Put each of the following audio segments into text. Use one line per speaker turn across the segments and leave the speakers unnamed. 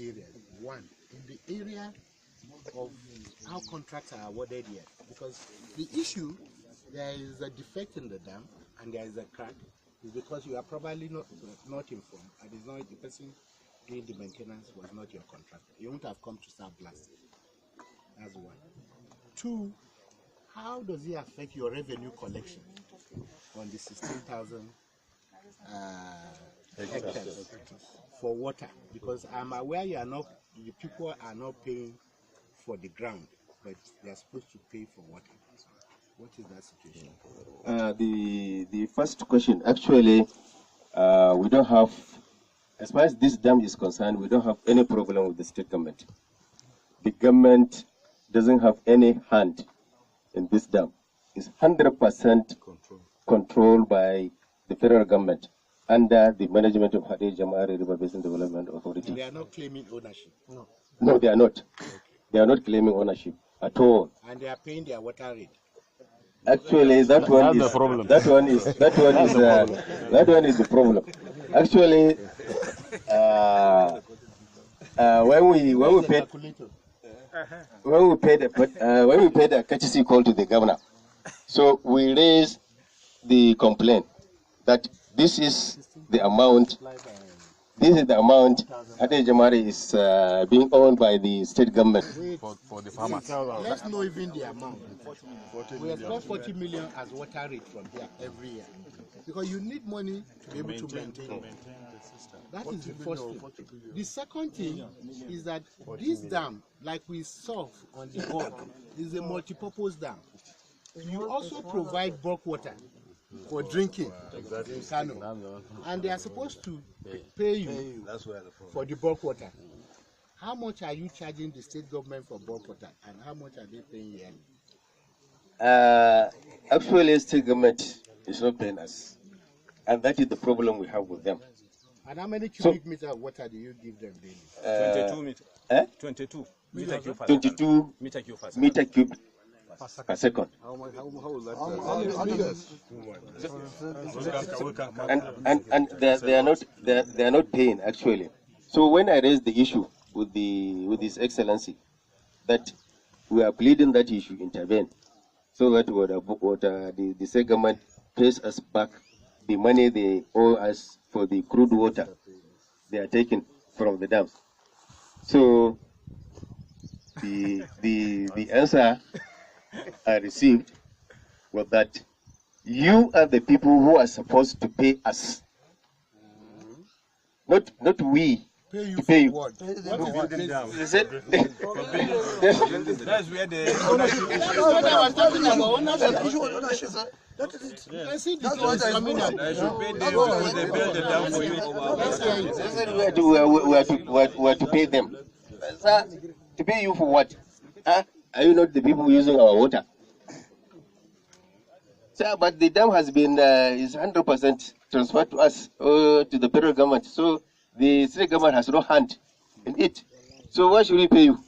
areas. One, in the area of how contracts are awarded yet. Because the issue, there is a defect in the dam and there is a crack, is because you are probably not informed, and it's not the person doing the maintenance was not your contractor. You won't have come to start blasting. That's one. Two, how does it affect your revenue collection on the 16,000 hectares for water? Because I'm aware the people are not paying for the ground, but they are supposed to pay for water. What is that situation?
The first question, actually, we don't have, as far as this dam is concerned, we don't have any problem with the state government. The government doesn't have any hand in this dam. It's 100% controlled by the federal government under the management of Hadejamari River Basin Development Authority.
And they are not claiming ownership? No.
No, they are not. Okay. They are not claiming ownership at all.
And they are paying their water rate?
Actually, that one is the problem. That one is the problem. Actually, when we paid a courtesy call to the governor, so we raised the complaint that this is the amount. This is the amount Hadejamari is being owned by the state government.
For the farmers.
Let's know even the amount. We expect 40 million as water rate from here every year. Because you need money to be able to maintain the system. That is the first thing. The second thing is that this dam, like we saw on the board, is a multi-purpose dam. You also provide bulk water for drinking in Kano, and they are supposed to pay you for the bulk water. How much are you charging the state government for bulk water, and how much are they paying yearly?
Actually, state government is not paying us, and that is the problem we have with them.
And how many cubic meters of water do you give them daily?
22 meters. 22 meter cube per
22 meter cube per second.
How is that?
And they are not paying actually. So when I raised the issue with His Excellency, that we are pleading that he should intervene, so that the state government pays us back the money they owe us for the crude water they are taking from the dams. So the answer I received was that you are the people who are supposed to pay us, not we.
Pay you
to pay you.
What is building dam?
That's where
the
ownership. That is it. I see the thing is coming up.
They build the dam for you.
We are to pay them. Sir, to pay you for what? Huh? Are you not the people using our water? Sir, but the dam has been is 100% transferred to us, to the federal government. So the state government has no hand in it. So why should we pay you?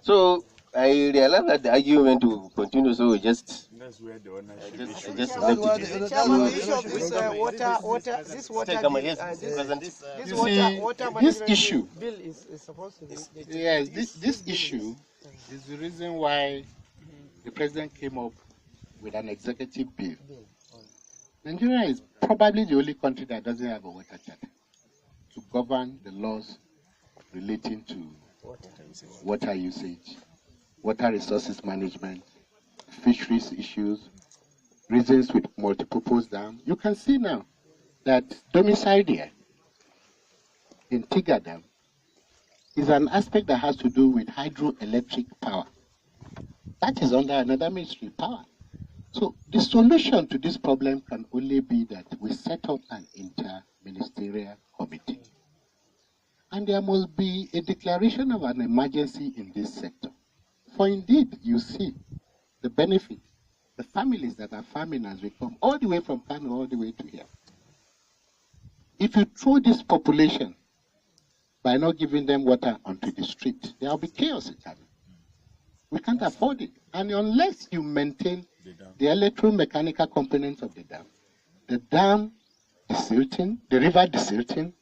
So I realized that the argument will continue, so we just
that's where the ownership
just left it.
Chairman, the issue of this water management
issue
bill is supposed to be.
Yes, this issue is the reason why the president came up with an executive bill. Nigeria is probably the only country that doesn't have a water charter to govern the laws relating to water usage, water resources management, fisheries issues, reasons with multipurpose dam. You can see now that domicile here in Tiga Dam is an aspect that has to do with hydroelectric power. That is under another ministry, power. So the solution to this problem can only be that we set up an inter-ministerial committee. And there must be a declaration of an emergency in this sector. For indeed, you see the benefit, the families that are farming as we come, all the way from Kano, all the way to here. If you throw this population by not giving them water onto the street, there will be chaos in Kano. We can't afford it. And unless you maintain the electromechanical components of the dam desilting, the river desilting,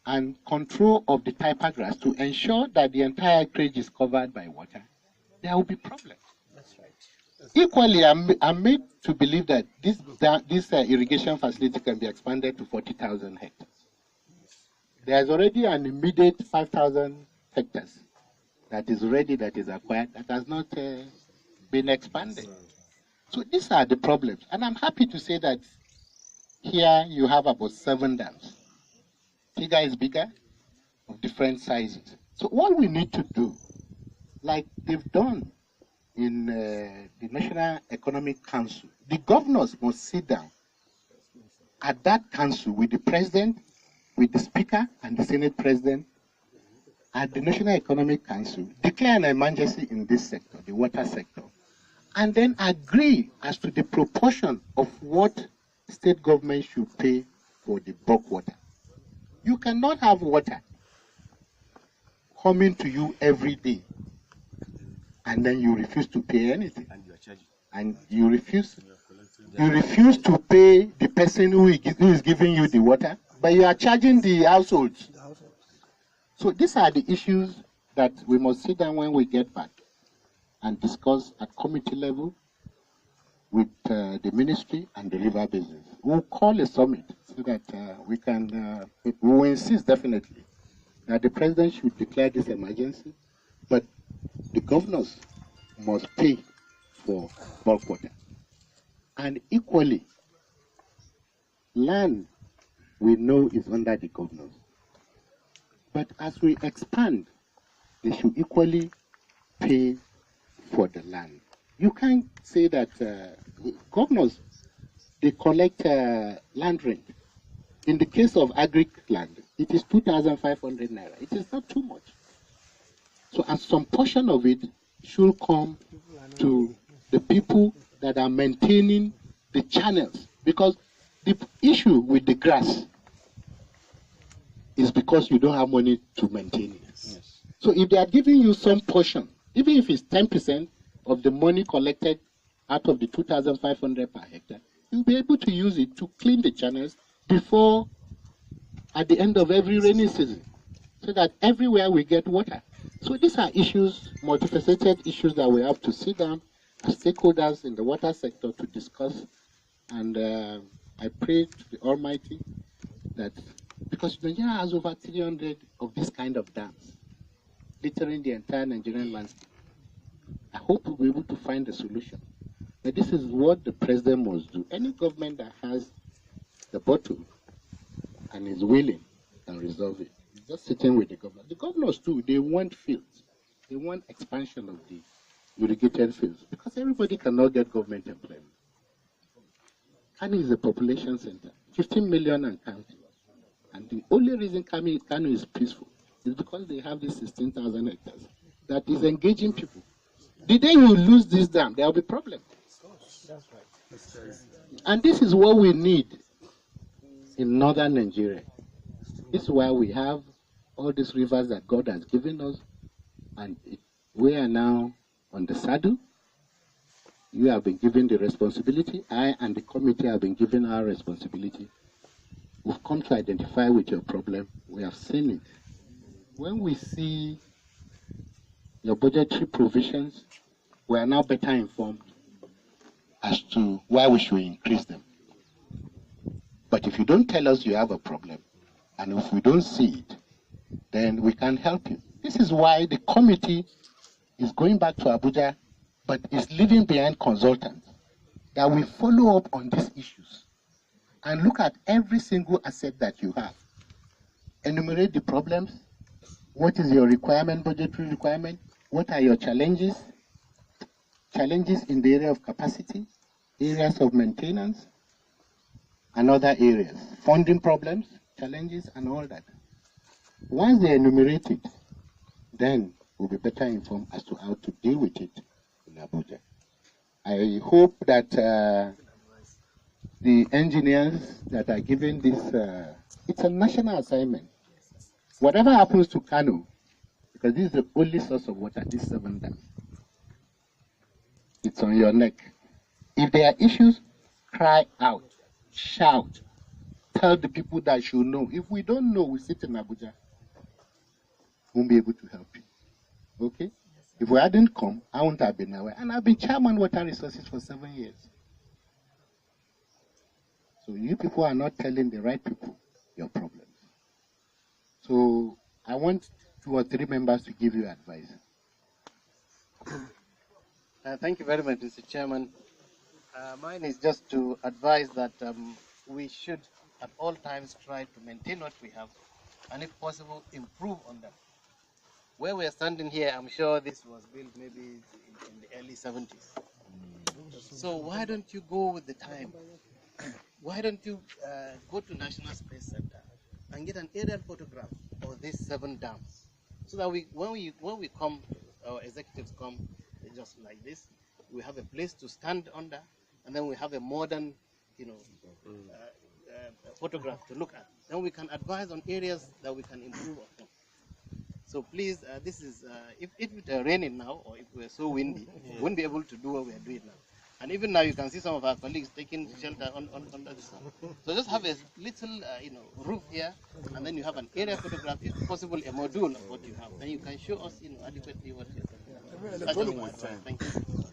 and control of the taipa grass to ensure that the entire acreage is covered by water, there will be problems.
That's right.
Equally, I'm made to believe that this irrigation facility can be expanded to 40,000 hectares. There's already an immediate 5,000 hectares that is ready, that is acquired, that has not been expanded. So these are the problems. And I'm happy to say that here you have about 7 dams. Tiga is bigger, of different sizes. So what we need to do, like they've done in the National Economic Council, the governors must sit down at that council with the president, with the speaker and the Senate president at the National Economic Council, declare an emergency in this sector, the water sector, and then agree as to the proportion of what state government should pay for the bulk water. You cannot have water coming to you every day and then you refuse to pay anything. And you are charging. And you refuse to pay the person who is giving you the water, but you are charging the households. So these are the issues that we must sit down when we get back and discuss at committee level with the ministry and the river basin. We'll call a summit so that we will insist definitely that the president should declare this emergency, but the governors must pay for bulk water. And equally, land we know is under the governors. But as we expand, they should equally pay for the land. You can't say that governors, they collect land rent. In the case of agric land, it is 2,500 naira. It is not too much. So as some portion of it should come to the people that are maintaining the channels. Because the issue with the grass is because you don't have money to maintain it. Yes. So if they are giving you some portion, even if it's 10% of the money collected out of the 2,500 per hectare, you'll be able to use it to clean the channels before, at the end of every rainy season, so that everywhere we get water. So these are issues, multifaceted issues that we have to sit down as stakeholders in the water sector to discuss. And I pray to the Almighty that, because Nigeria has over 300 of this kind of dams, littering the entire Nigerian landscape. I hope we'll be able to find a solution. But this is what the president must do. Any government that has the bottle and is willing can resolve it. It's just sitting with the governor. The governors too, they want fields. They want expansion of the irrigated fields because everybody cannot get government employment. Kano is a population center, 15 million and counting. And the only reason Kano is peaceful is because they have these 16,000 hectares that is engaging people. The day you lose this dam, there will be problems.
That's right.
And this is what we need in northern Nigeria. This is why we have all these rivers that God has given us, and we are now on the saddle. You have been given the responsibility. I and the committee have been given our responsibility. We've come to identify with your problem. We have seen it. When we see your budgetary provisions, we are now better informed as to why we should increase them. But if you don't tell us you have a problem, and if we don't see it, then we can't help you. This is why the committee is going back to Abuja, but is leaving behind consultants that will follow up on these issues and look at every single asset that you have. Enumerate the problems. What is your requirement, budgetary requirement? What are your challenges? Challenges in the area of capacity, areas of maintenance, and other areas. Funding problems, challenges, and all that. Once they enumerate it, then we'll be better informed as to how to deal with it in Abuja. I hope that the engineers that are given this, it's a national assignment. Whatever happens to Kano, because this is the only source of water, this 7 dams, it's on your neck. If there are issues, cry out, shout, tell the people that should know. If we don't know, we sit in Abuja. We won't be able to help you. Okay? If we hadn't come, I wouldn't have been aware. And I've been chairman water resources for 7 years. So you people are not telling the right people your problems. So I want 2 or 3 members to give you advice.
Thank you very much, Mr. Chairman. Mine is just to advise that we should at all times try to maintain what we have and if possible improve on them. Where we are standing here, I'm sure this was built maybe in the early 70s. So why don't you go with the time? Why don't you go to National Space Center and get an aerial photograph of these 7 dams, so that when we come, our executives come just like this, we have a place to stand under, and then we have a modern, photograph to look at. Then we can advise on areas that we can improve upon. So please, this is if it were raining now, or if it were so windy, we wouldn't be able to do what we are doing now. And even now, you can see some of our colleagues taking shelter under the sun. So just have a little, roof here, and then you have an area photograph, if possible, a module of what you have. Then you can show us, adequately what you're doing. Thank you.